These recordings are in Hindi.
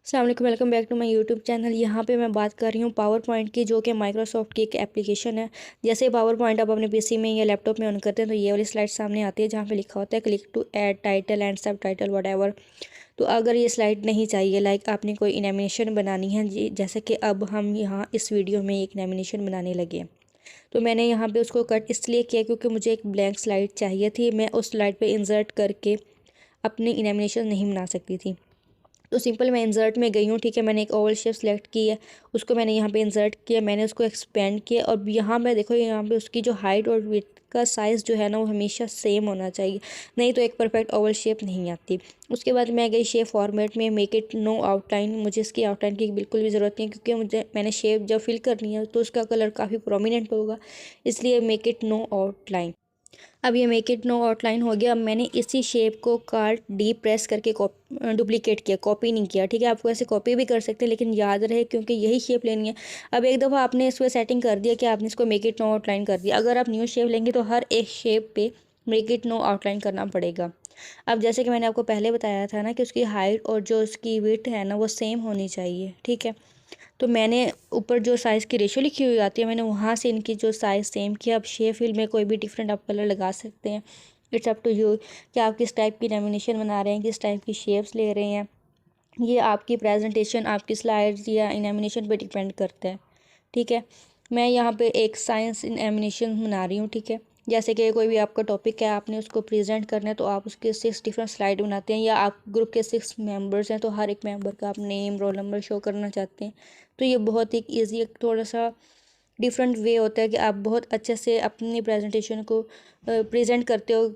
अस्सलाम वालेकुम, welcome back to my YouTube channel. यहाँ पे मैं बात कर रही हूँ पावर पॉइंट की, जो कि माइक्रोसॉफ्ट की एक एप्लीकेशन है। जैसे पावर पॉइंट आप अपने पीसी में या लैपटॉप में ऑन करते हैं तो ये वाली स्लाइड सामने आती है, जहाँ पे लिखा होता है click to add title and subtitle what. तो अगर ये स्लाइड नहीं चाहिए, लाइक आपने कोई एनिमेशन बनानी है जी, जैसे कि अब हम यहाँ इस वीडियो में एक एनिमेशन बनाने लगे हैं, तो मैंने यहाँ पे उसको कट इसलिए किया क्योंकि मुझे एक ब्लैंक स्लाइड चाहिए थी। मैं उस स्लाइड पे इंसर्ट करके अपनी एनिमेशन नहीं बना सकती थी। तो सिंपल मैं इंसर्ट में गई हूँ, ठीक है। मैंने एक ओवल शेप सेलेक्ट की है, उसको मैंने यहाँ पे इंसर्ट किया, मैंने उसको एक्सपेंड किया और यहाँ पे देखो, यहाँ पे उसकी जो हाइट और विड्थ का साइज़ जो है ना, वो हमेशा सेम होना चाहिए, नहीं तो एक परफेक्ट ओवल शेप नहीं आती। उसके बाद मैं गई शेप फॉर्मेट में, मेक इट नो आउटलाइन। मुझे इसकी आउटलाइन की बिल्कुल भी ज़रूरत नहीं है, क्योंकि मैंने शेप जब फिल करनी है तो उसका कलर काफ़ी प्रोमिनेंट होगा, इसलिए मेक इट नो आउटलाइन। अब ये मेक इट नो आउटलाइन हो गया। अब मैंने इसी शेप को कार्ट डी प्रेस करके डुप्लीकेट किया, कॉपी नहीं किया, ठीक है। आपको ऐसे कॉपी भी कर सकते हैं, लेकिन याद रहे क्योंकि यही शेप लेनी है। अब एक दफ़ा आपने इस पर सेटिंग कर दिया कि आपने इसको मेक इट नो आउटलाइन कर दिया, अगर आप न्यू शेप लेंगे तो हर एक शेप पे मेक इट नो आउटलाइन करना पड़ेगा। अब जैसे कि मैंने आपको पहले बताया था ना कि उसकी हाइट और जो उसकी विड्थ है ना, वो सेम होनी चाहिए, ठीक है। तो मैंने ऊपर जो साइज़ की रेशो लिखी हुई आती है, मैंने वहाँ से इनकी जो साइज़ सेम किया। अब शेप फिल में कोई भी डिफरेंट आप कलर लगा सकते हैं, इट्स अप टू यू कि आप किस टाइप की लेमिनेशन बना रहे हैं, किस टाइप की शेप्स ले रहे हैं। ये आपकी प्रेजेंटेशन, आपकी स्लाइड्स या एनिमेशन पे डिपेंड करता है, ठीक है। मैं यहाँ पे एक साइंस एनिमेशन बना रही हूँ, ठीक है। जैसे कि कोई भी आपका टॉपिक है, आपने उसको प्रेजेंट करना है, तो आप उसके 6 डिफरेंट स्लाइड बनाते हैं, या आप ग्रुप के 6 मेंबर्स हैं तो हर एक मेंबर का आप नेम रोल नंबर शो करना चाहते हैं। तो ये बहुत एक ईजी, एक थोड़ा सा डिफरेंट वे होता है कि आप बहुत अच्छे से अपनी प्रेजेंटेशन को प्रेजेंट करते हो।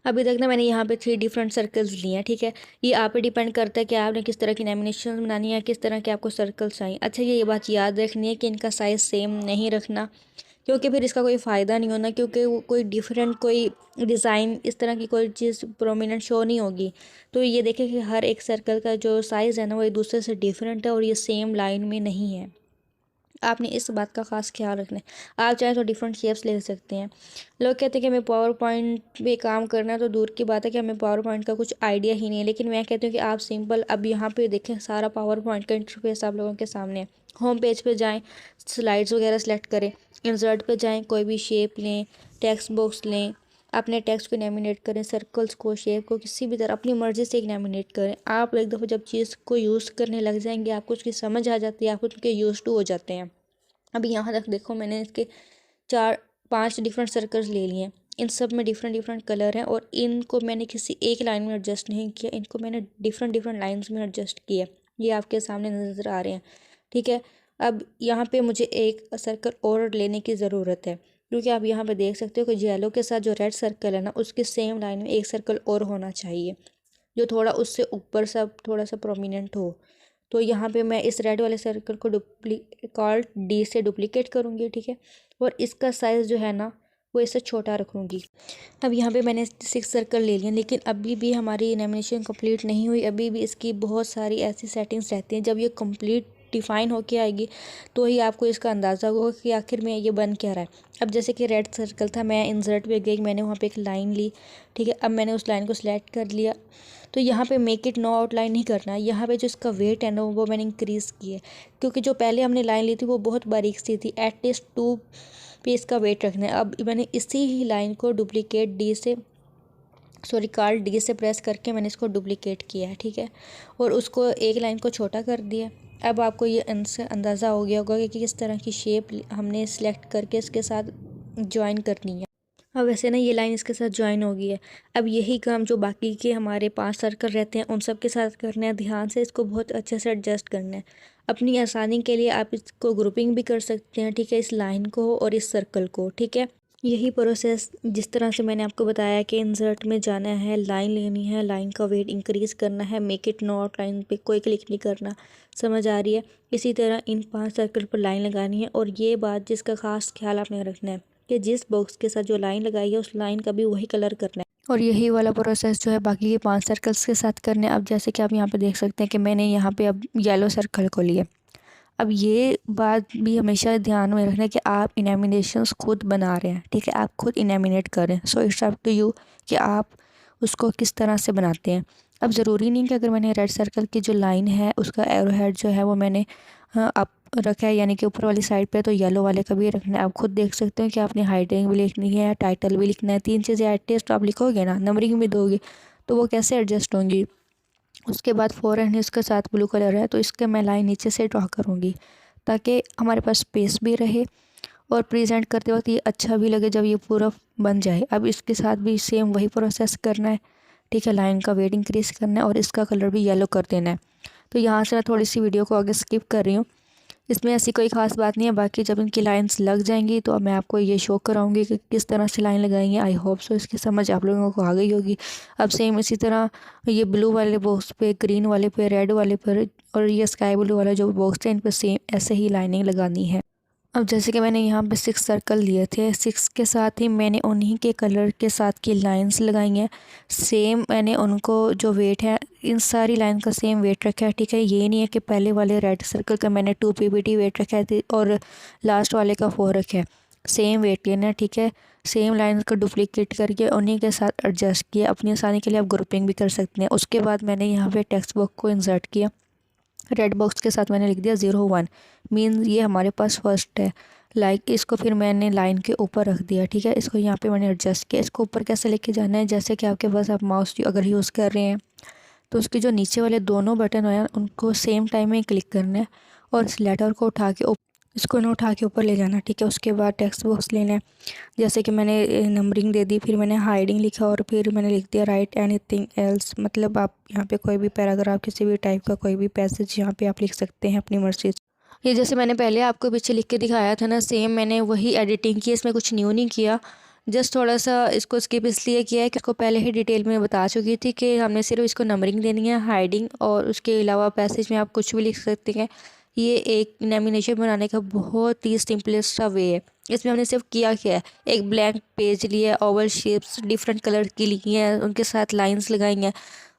अभी तक ना मैंने यहाँ पे 3 डिफरेंट सर्कल्स लिए हैं, ठीक है। ये आप पे डिपेंड करता है कि आपने किस तरह की लेमिनेशन बनानी है, किस तरह के आपको सर्कल्स चाहिए। अच्छा, ये बात याद रखनी है कि इनका साइज़ सेम नहीं रखना, क्योंकि फिर इसका कोई फ़ायदा नहीं होना, क्योंकि वो कोई डिफरेंट कोई डिज़ाइन इस तरह की कोई चीज़ प्रोमिनेंट शो नहीं होगी। तो ये देखें कि हर एक सर्कल का जो साइज़ है ना, वो एक दूसरे से डिफरेंट है और ये सेम लाइन में नहीं है। आपने इस बात का ख़ास ख्याल रखना है। आप चाहें तो डिफरेंट शेप्स ले सकते हैं। लोग कहते हैं कि हमें पावर पॉइंट पे काम करना है, तो दूर की बात है कि हमें पावर पॉइंट का कुछ आइडिया ही नहीं है। लेकिन मैं कहती हूँ कि आप सिंपल, अब यहाँ पे देखें, सारा पावर पॉइंट का इंटरफेस आप लोगों के सामने है। होम पेज पे जाएं, स्लाइड्स वगैरह सेलेक्ट करें, इंसर्ट पे जाएं, कोई भी शेप लें, टेक्स्ट बॉक्स लें, अपने टेक्स्ट को नॉमिनेट करें, सर्कल्स को, शेप को किसी भी तरह अपनी मर्ज़ी से एक नॉमिनेट करें। आप एक दफ़ा जब चीज़ को यूज़ करने लग जाएंगे, आपको उसकी समझ आ जाती है, आप उसके यूज़ टू हो जाते हैं। अभी यहाँ तक देखो, मैंने इसके 4-5 डिफरेंट सर्कल्स ले लिए हैं। इन सब में डिफरेंट डिफरेंट कलर हैं और इनको मैंने किसी एक लाइन में एडजस्ट नहीं किया, इनको मैंने डिफरेंट डिफरेंट लाइंस में एडजस्ट किया। ये आपके सामने नज़र आ रहे हैं, ठीक है। अब यहाँ पे मुझे एक सर्कल और लेने की ज़रूरत है, क्योंकि आप यहाँ पे देख सकते हो कि येलो के साथ जो रेड सर्कल है ना, उसके सेम लाइन में एक सर्कल और होना चाहिए, जो थोड़ा उससे ऊपर सा थोड़ा सा प्रोमिनेंट हो। तो यहाँ पे मैं इस रेड वाले सर्कल को कॉल्ट डी से डुप्लीकेट करूँगी, ठीक है। और इसका साइज़ जो है ना, वो इससे छोटा रखूँगी। अब यहाँ पे मैंने 6 सर्कल ले लिए, लेकिन अभी भी हमारी एनिमेशन कंप्लीट नहीं हुई। अभी भी इसकी बहुत सारी ऐसी सेटिंग्स रहती हैं, जब ये कंप्लीट डिफ़ाइन होके आएगी तो ही आपको इसका अंदाज़ा होगा कि आखिर में ये बन क्या रहा है। अब जैसे कि रेड सर्कल था, मैं इंसर्ट पे गई, मैंने वहाँ पे एक लाइन ली, ठीक है। अब मैंने उस लाइन को सिलेक्ट कर लिया, तो यहाँ पे मेक इट नो आउटलाइन नहीं करना। यहाँ पे जो इसका वेट है ना, वो मैंने इंक्रीज़ किया है, क्योंकि जो पहले हमने लाइन ली थी वो बहुत बारीक सी थी। एटलीस्ट 2 पे इसका वेट रखना है। अब मैंने इसी ही लाइन को कार्ल डी से प्रेस करके मैंने इसको डुप्लीकेट किया है, ठीक है। और उसको एक लाइन को छोटा कर दिया। अब आपको ये अंदाज़ा हो गया होगा कि किस तरह की शेप हमने सिलेक्ट करके इसके साथ ज्वाइन करनी है। अब वैसे ना, ये लाइन इसके साथ ज्वाइन हो गई है। अब यही काम जो बाकी के हमारे 5 सर्कल रहते हैं उन सब के साथ करना है। ध्यान से इसको बहुत अच्छे से एडजस्ट करना है। अपनी आसानी के लिए आप इसको ग्रुपिंग भी कर सकते हैं, ठीक है, इस लाइन को और इस सर्कल को, ठीक है। यही प्रोसेस जिस तरह से मैंने आपको बताया कि इंसर्ट में जाना है, लाइन लेनी है, लाइन का वेट इंक्रीज़ करना है, make it no outline पे कोई क्लिक नहीं करना। समझ आ रही है? इसी तरह इन 5 सर्कल पर लाइन लगानी है। और ये बात जिसका ख़ास ख्याल आपने रखना है कि जिस बॉक्स के साथ जो लाइन लगाई है, उस लाइन का भी वही कलर करना है। और यही वाला प्रोसेस जो है बाकी के 5 सर्कल्स के साथ करना है। अब जैसे कि आप यहाँ पे देख सकते हैं कि मैंने यहाँ पे अब येलो सर्कल को लिया। अब ये बात भी हमेशा ध्यान में रखना कि आप इनेमिनेशंस खुद बना रहे हैं, ठीक है। आप खुद इनेमिनेट कर रहे हैं। So it's up to you कि आप उसको किस तरह से बनाते हैं। अब ज़रूरी नहीं कि अगर मैंने रेड सर्कल की जो लाइन है उसका एरो हेड जो है वो मैंने अप रखा है यानी कि ऊपर वाली साइड पे, तो येलो वाले का भी रखना है। आप खुद देख सकते हो कि आपने हाइडिंग भी लिखनी है, टाइटल भी लिखना है, 3 चीज़ें एटलीस्ट आप लिखोगे ना, नंबरिंग भी दोगे तो वो कैसे एडजस्ट होंगी। उसके बाद फोर एंड इसके साथ ब्लू कलर है तो इसके मैं लाइन नीचे से ड्रॉ करूँगी ताकि हमारे पास स्पेस भी रहे और प्रेजेंट करते वक्त ये अच्छा भी लगे जब ये पूरा बन जाए। अब इसके साथ भी सेम वही प्रोसेस करना है, ठीक है। लाइन का वेट इंक्रीज करना है और इसका कलर भी येलो कर देना है। तो यहाँ से मैं थोड़ी सी वीडियो को आगे स्किप कर रही हूँ, इसमें ऐसी कोई ख़ास बात नहीं है। बाकी जब इनकी लाइंस लग जाएंगी तो अब मैं आपको ये शो कराऊंगी कि किस तरह से लाइन लगाई है। आई होप सो इसकी समझ आप लोगों को आ गई होगी। अब सेम इसी तरह ये ब्लू वाले बॉक्स पे, ग्रीन वाले पे, रेड वाले पर और ये स्काई ब्लू वाला जो बॉक्स है इन पर सेम ऐसे ही लाइनिंग लगानी है। अब जैसे कि मैंने यहाँ पे 6 सर्कल लिए थे, 6 के साथ ही मैंने उन्हीं के कलर के साथ की लाइंस लगाई हैं। सेम मैंने उनको जो वेट है इन सारी लाइन का सेम वेट रखा है, ठीक है। ये नहीं है कि पहले वाले रेड सर्कल का मैंने 2 ppt वेट रखा है और लास्ट वाले का 4 रखा है। सेम वेट लेना है, ठीक है। सेम लाइन का डुप्लीकेट करके उन्हीं के साथ एडजस्ट किया। अपनी आसानी के लिए आप ग्रुपिंग भी कर सकते हैं। उसके बाद मैंने यहाँ पे टेक्स्ट बॉक्स को इंसर्ट किया, रेड बॉक्स के साथ मैंने लिख दिया 01 मीन ये हमारे पास फर्स्ट है। इसको फिर मैंने लाइन के ऊपर रख दिया, ठीक है। इसको यहाँ पे मैंने एडजस्ट किया। इसको ऊपर कैसे लेके जाना है, जैसे कि आपके पास आप माउस अगर यूज़ कर रहे हैं तो उसके जो नीचे वाले दोनों बटन हैं उनको सेम टाइम में क्लिक करना है और इस लेटर को उठा के इसको ना उठा के ऊपर ले जाना, ठीक है। उसके बाद टेक्स्ट बॉक्स लेना है, जैसे कि मैंने नंबरिंग दे दी, फिर मैंने हाइडिंग लिखा और फिर मैंने लिख दिया राइट एनीथिंग एल्स। मतलब आप यहाँ पे कोई भी पैराग्राफ, किसी भी टाइप का कोई भी पैसेज यहाँ पे आप लिख सकते हैं अपनी मर्जी से। ये जैसे मैंने पहले आपको पीछे लिख के दिखाया था ना, सेम मैंने वही एडिटिंग की, इसमें कुछ न्यू नहीं किया। जस्ट थोड़ा सा इसको स्किप इसलिए किया है कि इसको पहले ही डिटेल में बता चुकी थी कि हमने सिर्फ इसको नंबरिंग देनी है, हाइडिंग, और उसके अलावा पैसेज में आप कुछ भी लिख सकते हैं। ये एक नॉमिनेशन बनाने का बहुत ही सिंपलेस्ट सा वे है। इसमें हमने सिर्फ किया क्या है, एक ब्लैंक पेज लिया, ओवल शेप्स डिफरेंट कलर की ली हैं, उनके साथ लाइंस लगाई हैं,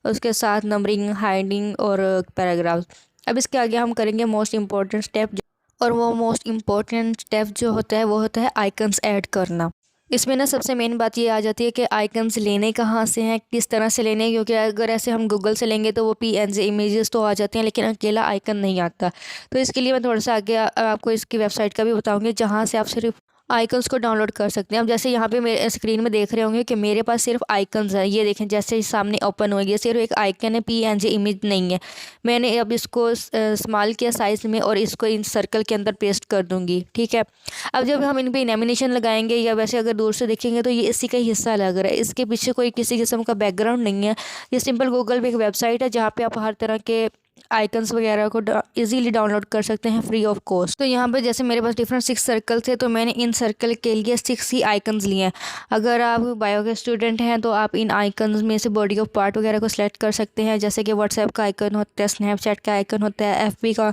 उसके साथ नंबरिंग, हाइडिंग और पैराग्राफ। अब इसके आगे हम करेंगे मोस्ट इम्पॉर्टेंट स्टेप, और वो मोस्ट इम्पॉर्टेंट स्टेप जो होता है वो होता है आइकन्स ऐड करना। इसमें ना सबसे मेन बात ये आ जाती है कि आइकन्स लेने कहाँ से हैं, किस तरह से लेने हैं, क्योंकि अगर ऐसे हम गूगल से लेंगे तो वो PNG इमेजेस तो आ जाते हैं लेकिन अकेला आइकन नहीं आता। तो इसके लिए मैं थोड़ा सा आगे आपको इसकी वेबसाइट का भी बताऊंगी जहाँ से आप सिर्फ आइकन्स को डाउनलोड कर सकते हैं। अब जैसे यहाँ पे मेरे स्क्रीन में देख रहे होंगे कि मेरे पास सिर्फ आइकन्स है, ये देखें जैसे सामने ओपन हो गया, सिर्फ एक आइकन है, PNG इमेज नहीं है। मैंने अब इसको स्मॉल किया साइज़ में और इसको इन सर्कल के अंदर पेस्ट कर दूंगी, ठीक है। अब जब हम इन पर इनेमिनेशन लगाएंगे या वैसे अगर दूर से देखेंगे तो ये इसी का ही हिस्सा लग रहा है, इसके पीछे कोई किसी किस्म का बैकग्राउंड नहीं है। ये सिंपल गूगल पे एक वेबसाइट है जहाँ पे आप हर तरह के आइकन्स वगैरह को इजीली डाउनलोड कर सकते हैं फ्री ऑफ कॉस्ट। तो यहाँ पे जैसे मेरे पास डिफरेंट 6 सर्कल थे तो मैंने इन सर्कल के लिए 6 ही आइकन्स लिए हैं। अगर आप बायो के स्टूडेंट हैं तो आप इन आइकन्स में से बॉडी ऑफ पार्ट वगैरह को सिलेक्ट कर सकते हैं, जैसे कि व्हाट्सएप का आइकन होता है, स्नैपचैट का आइकन होता है, FB का।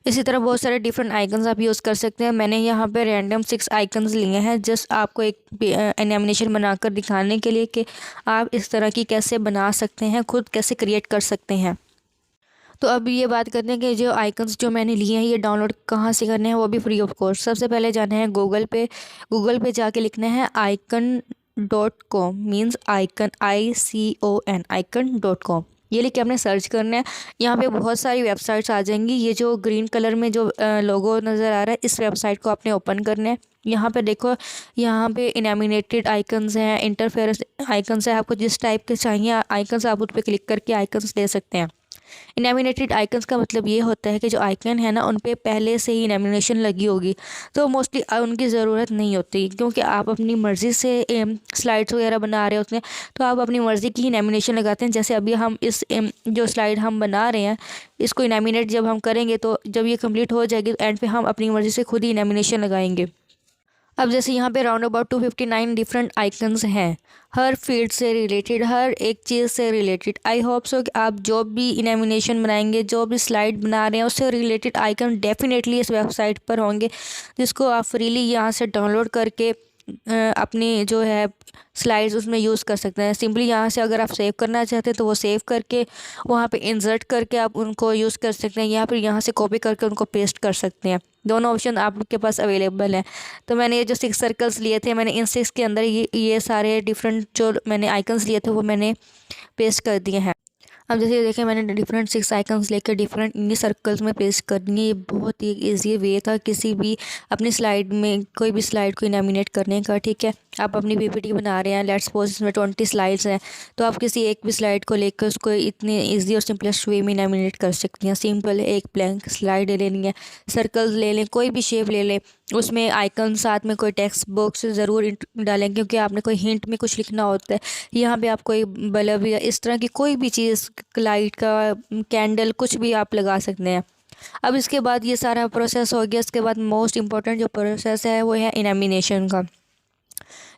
इसी तरह बहुत सारे डिफरेंट आइकन्स आप यूज़ कर सकते हैं। मैंने यहाँ पे रैंडम 6 आइकन्स लिए हैं जस्ट आपको एक एनिमेशन बनाकर दिखाने के लिए कि आप इस तरह की कैसे बना सकते हैं, खुद कैसे क्रिएट कर सकते हैं। तो अब ये बात करते हैं कि जो आइकन्स जो मैंने लिए हैं ये डाउनलोड कहाँ से करने हैं, वो भी फ्री ऑफ कॉस्ट। सबसे पहले जाना है गूगल पे जाके लिखना है icon.com, means icon ICON, icon.com। ये लिख के आपने सर्च करना है। यहाँ पे बहुत सारी वेबसाइट्स आ जाएंगी। ये जो ग्रीन कलर में जो लोगो नज़र आ रहा है इस वेबसाइट को आपने ओपन करना है। यहाँ पे देखो, यहाँ पे इनएमिनेटेड आइकन्स हैं, इंटरफेरेंस आइकन्स है। आपको जिस टाइप के चाहिए आइकन्स आप उस पर क्लिक करके आइकन्स ले सकते हैं। इनेमिनेटेड आइकन्स का मतलब ये होता है कि जो आइकन है ना उन पे पहले से ही इनेमिनेशन लगी होगी, तो मोस्टली उनकी ज़रूरत नहीं होती, क्योंकि आप अपनी मर्ज़ी से स्लाइड्स वगैरह बना रहे होते हैं तो आप अपनी मर्ज़ी की इनेमिनेशन लगाते हैं। जैसे अभी हम इस जो स्लाइड हम बना रहे हैं इसको इनेमिनेट जब हम करेंगे तो जब ये कंप्लीट हो जाएगी तो एंड पे हम अपनी मर्ज़ी से खुद ही इनेमिनेशन लगाएंगे। अब जैसे यहाँ पे राउंड अबाउट 259 डिफरेंट आइकन्स हैं, हर फील्ड से रिलेटेड, हर एक चीज़ से रिलेटेड। आई होप सो कि आप जो भी इनेमिनेशन बनाएंगे, जो भी स्लाइड बना रहे हैं उससे रिलेटेड आइकन डेफिनेटली इस वेबसाइट पर होंगे, जिसको आप फ्रीली यहाँ से डाउनलोड करके अपनी जो है स्लाइड्स उसमें यूज़ कर सकते हैं। सिंपली यहाँ से अगर आप सेव करना चाहते हैं तो वो सेव करके वहाँ पे इंसर्ट करके आप उनको यूज़ कर सकते हैं, या फिर यहाँ से कॉपी करके उनको पेस्ट कर सकते हैं। दोनों ऑप्शन आपके पास अवेलेबल हैं। तो मैंने ये जो 6 सर्कल्स लिए थे, मैंने इन 6 के अंदर ये सारे डिफरेंट जो मैंने आइकन्स लिए थे वो मैंने पेस्ट कर दिए हैं। अब जैसे देखें मैंने डिफरेंट 6 आइकन्स लेकर डिफरेंट इन्हीं सर्कल्स में पेस्ट कर दिए। ये बहुत ही ईजी वे था किसी भी अपनी स्लाइड में कोई भी स्लाइड को इनामिनेट करने का। ठीक है, आप अपनी पीपीटी बना रहे हैं, लेट्स सपोज इसमें 20 स्लाइड्स हैं, तो आप किसी एक भी स्लाइड को लेकर उसको इतने ईजी और सिंपलेस्ट वे में इनामिनेट कर सकती हैं। सिंपल एक ब्लैंक स्लाइड ले लेनी है, सर्कल्स ले लें, कोई भी शेप ले लें, उसमें आइकन साथ में कोई टेक्स्ट बॉक्स ज़रूर डालें क्योंकि आपने कोई हिंट में कुछ लिखना होता है। यहाँ पे आप कोई बल्ब या इस तरह की कोई भी चीज़, लाइट का, कैंडल, कुछ भी आप लगा सकते हैं। अब इसके बाद ये सारा प्रोसेस हो गया। इसके बाद मोस्ट इम्पॉर्टेंट जो प्रोसेस है वो है इनामिनेशन का,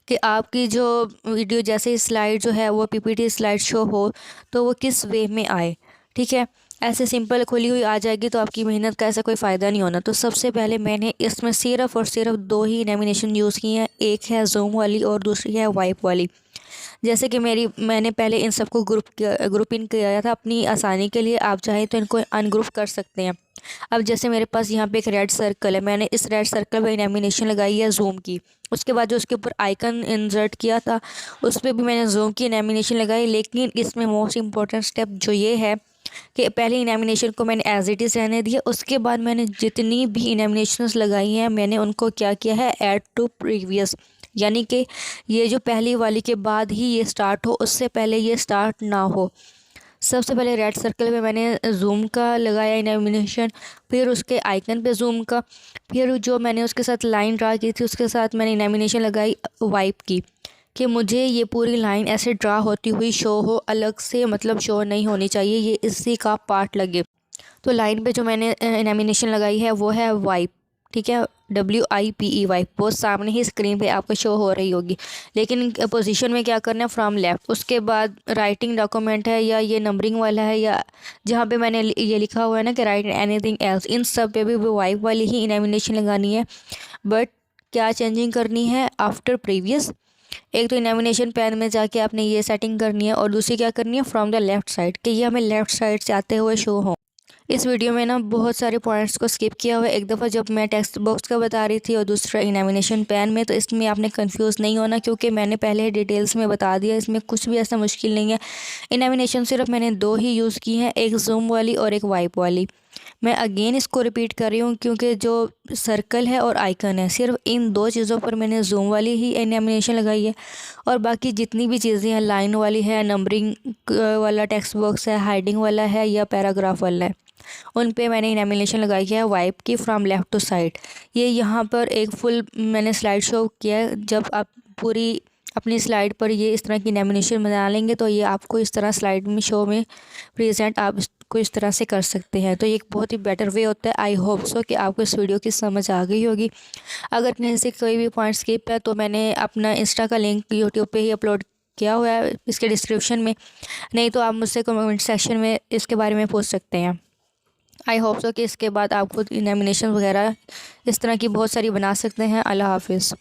कि आपकी जो वीडियो जैसे स्लाइड जो है वो पीपीटी स्लाइड शो हो तो वो किस वे में आए। ठीक है, ऐसे सिंपल खुली हुई आ जाएगी तो आपकी मेहनत का ऐसा कोई फ़ायदा नहीं होना। तो सबसे पहले मैंने इसमें सिर्फ और सिर्फ 2 ही इनामिनेशन यूज़ की हैं, एक है जूम वाली और दूसरी है वाइप वाली। जैसे कि मैंने पहले इन सबको ग्रुप इन किया था अपनी आसानी के लिए, आप चाहें तो इनको अनग्रुप कर सकते हैं। अब जैसे मेरे पास यहाँ पे एक रेड सर्कल है, मैंने इस रेड सर्कल पर इनामिनेशन लगाई है जूम की। उसके बाद जो उसके ऊपर आइकन इंसर्ट किया था उस पर भी मैंने जूम की इनामिनेशन लगाई। लेकिन इसमें मोस्ट इम्पॉर्टेंट स्टेप जो ये है कि पहले इनामिनेशन को मैंने एज इट इज़ रहने दिया, उसके बाद मैंने जितनी भी इनामिनेशंस लगाई हैं मैंने उनको क्या किया है, ऐड टू प्रीवियस, यानी कि ये जो पहली वाली के बाद ही ये स्टार्ट हो, उससे पहले ये स्टार्ट ना हो। सबसे पहले रेड सर्कल पे मैंने जूम का लगाया इनामिनेशन, फिर उसके आइकन पे जूम का, फिर जो मैंने उसके साथ लाइन ड्रा की थी उसके साथ मैंने इनामिनेशन लगाई वाइप की, कि मुझे ये पूरी लाइन ऐसे ड्रा होती हुई शो हो, अलग से मतलब शो नहीं होनी चाहिए, ये इसी का पार्ट लगे। तो लाइन पे जो मैंने इनामिनेशन लगाई है वो है वाइप। ठीक है, WIPE वाइप, वो सामने ही स्क्रीन पे आपको शो हो रही होगी। लेकिन पोजीशन में क्या करना है, फ्रॉम लेफ़्ट। उसके बाद राइटिंग डॉक्यूमेंट है या ये नंबरिंग वाला है या जहाँ पे मैंने ये लिखा हुआ है ना कि राइट एनीथिंग एल्स, इन सब पे भी वाइप वाली ही इनामिनेशन लगानी है। बट क्या चेंजिंग करनी है, आफ्टर प्रीवियस। एक तो इनामिनेशन पैन में जाके आपने ये सेटिंग करनी है और दूसरी क्या करनी है, फ्रॉम द लेफ़्ट साइड, कि ये हमें लेफ़्ट साइड से आते हुए शो हो। इस वीडियो में ना बहुत सारे पॉइंट्स को स्किप किया हुआ है, एक दफ़ा जब मैं टेक्स्ट बॉक्स का बता रही थी और दूसरा इनामिनेशन पैन में, तो इसमें आपने कंफ्यूज नहीं होना क्योंकि मैंने पहले डिटेल्स में बता दिया, इसमें कुछ भी ऐसा मुश्किल नहीं है। इनामिनेशन सिर्फ मैंने 2 ही यूज़ की हैं, एक जूम वाली और एक वाइप वाली। मैं अगेन इसको रिपीट कर रही हूँ क्योंकि जो सर्कल है और आइकन है, सिर्फ इन 2 चीज़ों पर मैंने जूम वाली ही इनामिनेशन लगाई है। और बाकी जितनी भी चीज़ें हैं, लाइन वाली है, नंबरिंग वाला टेक्स्ट बॉक्स है, हाइडिंग वाला है या पैराग्राफ वाला है, उन पे मैंने इनामिनेशन लगाई है वाइप की, फ्रॉम लेफ़्ट टू साइड। ये यहाँ पर एक फुल मैंने स्लाइड शो किया है। जब आप पूरी अपनी स्लाइड पर ये इस तरह की इनामिनेशन बना लेंगे तो ये आपको इस तरह स्लाइड में शो में प्रेजेंट आप इसको इस तरह से कर सकते हैं। तो ये एक बहुत ही बेटर वे होता है। आई होप सो कि आपको इस वीडियो की समझ आ गई होगी। अगर कहीं से कोई भी पॉइंट स्किप है तो मैंने अपना इंस्टा का लिंक यूट्यूब पे ही अपलोड किया हुआ है इसके डिस्क्रिप्शन में, नहीं तो आप मुझसे कमेंट सेक्शन में इसके बारे में पूछ सकते हैं। आई होप सो कि इसके बाद आप खुद इनामिनेशन वगैरह इस तरह की बहुत सारी बना सकते हैं। अल्लाह हाफिज़।